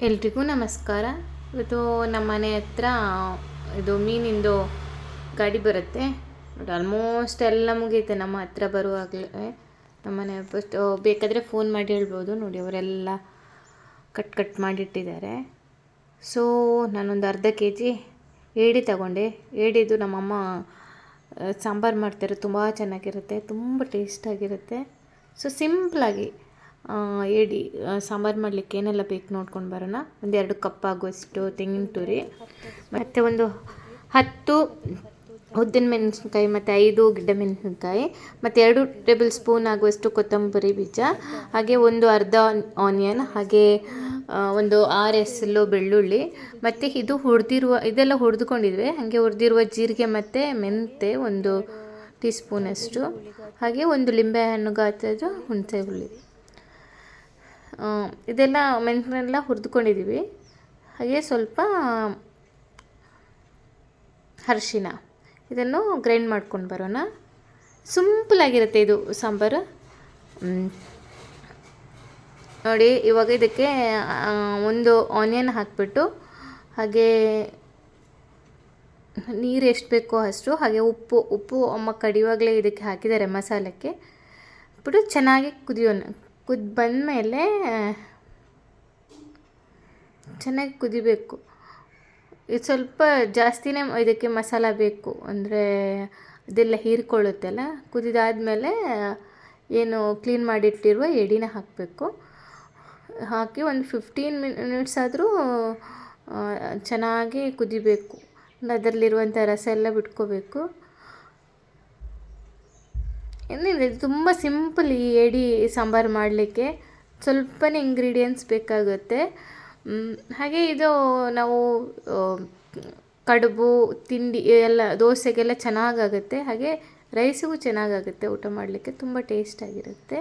ಎಲ್ರಿಗೂ ನಮಸ್ಕಾರ. ಇವತ್ತು ನಮ್ಮ ಮನೆ ಹತ್ರ ಇದು ಮೀನಿಂದು ಗಾಡಿ ಬರುತ್ತೆ ನೋಡಿ. ಆಲ್ಮೋಸ್ಟ್ ಎಲ್ಲ ಮುಗೀತೆ ನಮ್ಮ ಹತ್ರ ಬರುವಾಗಲೇ. ನಮ್ಮ ಮನೆ ಫಸ್ಟ್ ಬೇಕಾದರೆ ಫೋನ್ ಮಾಡಿ ಹೇಳ್ಬೋದು ನೋಡಿ. ಅವರೆಲ್ಲ ಕಟ್ ಮಾಡಿಟ್ಟಿದ್ದಾರೆ. ಸೊ ನಾನೊಂದು ಅರ್ಧ KG ಏಡಿ ತಗೊಂಡೆ. ಏಡಿದು ನಮ್ಮಮ್ಮ ಸಾಂಬಾರು ಮಾಡ್ತಾರೆ, ತುಂಬ ಚೆನ್ನಾಗಿರುತ್ತೆ, ತುಂಬ ಟೇಸ್ಟಾಗಿರುತ್ತೆ. ಸೊ ಸಿಂಪ್ಲಾಗಿ ಏಡಿ ಸಾಂಬಾರು ಮಾಡಲಿಕ್ಕೆ ಏನೆಲ್ಲ ಬೇಕು ನೋಡ್ಕೊಂಡು ಬರೋಣ. 1-2 ಕಪ್ ಆಗುವಷ್ಟು ತೆಂಗಿನ ತುರಿ, ಮತ್ತು ಒಂದು 10 ಉದ್ದಿನ ಮೆಣಸಿನ್ಕಾಯಿ, ಮತ್ತು 5 ಗಿಡ್ಡ ಮೆಣಸಿನ್ಕಾಯಿ, ಮತ್ತು 2 ಟೇಬಲ್ ಸ್ಪೂನ್ ಆಗುವಷ್ಟು ಕೊತ್ತಂಬರಿ ಬೀಜ, ಹಾಗೆ ಒಂದು ಅರ್ಧ ಆನಿಯನ್, ಹಾಗೆ ಒಂದು 6 ಎಸಳು ಬೆಳ್ಳುಳ್ಳಿ, ಮತ್ತು ಇದು ಇದೆಲ್ಲ ಹುರಿದುಕೊಂಡಿದ್ವಿ. ಹಾಗೆ ಹುರಿದಿರುವ ಜೀರಿಗೆ ಮತ್ತು ಮೆಂತೆ 1 ಟೀ ಸ್ಪೂನಷ್ಟು, ಹಾಗೆ ಒಂದು ಲಿಂಬೆಹಣ್ಣು ಗಾತ್ರದ ಹುಣಸೆ ಹುಳಿ. ಇದೆಲ್ಲ ಮೆಣಸನ್ನೆಲ್ಲ ಹುರಿದುಕೊಂಡಿದ್ದೀವಿ. ಹಾಗೆ ಸ್ವಲ್ಪ ಅರಿಶಿನ, ಇದನ್ನು ಗ್ರೈಂಡ್ ಮಾಡ್ಕೊಂಡು ಬರೋಣ. ಸಿಂಪಲಾಗಿರುತ್ತೆ ಇದು ಸಾಂಬಾರು ನೋಡಿ. ಇವಾಗ ಇದಕ್ಕೆ ಒಂದು ಆನಿಯನ್ ಹಾಕಿಬಿಟ್ಟು, ಹಾಗೆ ನೀರು ಎಷ್ಟು ಬೇಕೋ ಅಷ್ಟು, ಹಾಗೆ ಉಪ್ಪು ಅಮ್ಮ ಕಡಿವಾಗಲೇ ಇದಕ್ಕೆ ಹಾಕಿದ್ದಾರೆ ಮಸಾಲಕ್ಕೆ. ಬಿಟ್ಟು ಚೆನ್ನಾಗಿ ಬಂದಮೇಲೆ ಚೆನ್ನಾಗಿ ಕುದಿಬೇಕು. ಇದು ಸ್ವಲ್ಪ ಜಾಸ್ತಿನೇ ಇದಕ್ಕೆ ಮಸಾಲ ಬೇಕು, ಅಂದರೆ ಅದೆಲ್ಲ ಹೀರ್ಕೊಳ್ಳುತ್ತಲ್ಲ. ಕುದಿದಾದಮೇಲೆ ಏನು ಕ್ಲೀನ್ ಮಾಡಿಟ್ಟಿರುವ ಎಡಿನ ಹಾಕಬೇಕು. ಹಾಕಿ ಒಂದು 15 ಮಿನಿಟ್ಸ್ ಆದರೂ ಚೆನ್ನಾಗಿ ಕುದಿಬೇಕು. ಅದರಲ್ಲಿರುವಂಥ ರಸ ಎಲ್ಲ ಬಿಟ್ಕೋಬೇಕು. ಏನಿದೆ, ತುಂಬ ಸಿಂಪಲ್ ಈ ಏಡಿ ಸಾಂಬಾರು ಮಾಡಲಿಕ್ಕೆ. ಸ್ವಲ್ಪನೇ ಇಂಗ್ರೀಡಿಯೆಂಟ್ಸ್ ಬೇಕಾಗುತ್ತೆ. ಹಾಗೆ ಇದು ನಾವು ಕಡುಬು ತಿಂಡಿ ಎಲ್ಲ ದೋಸೆಗೆಲ್ಲ ಚೆನ್ನಾಗಾಗುತ್ತೆ, ಹಾಗೆ ರೈಸಿಗೂ ಚೆನ್ನಾಗಾಗುತ್ತೆ ಊಟ ಮಾಡಲಿಕ್ಕೆ, ತುಂಬ ಟೇಸ್ಟಾಗಿರುತ್ತೆ.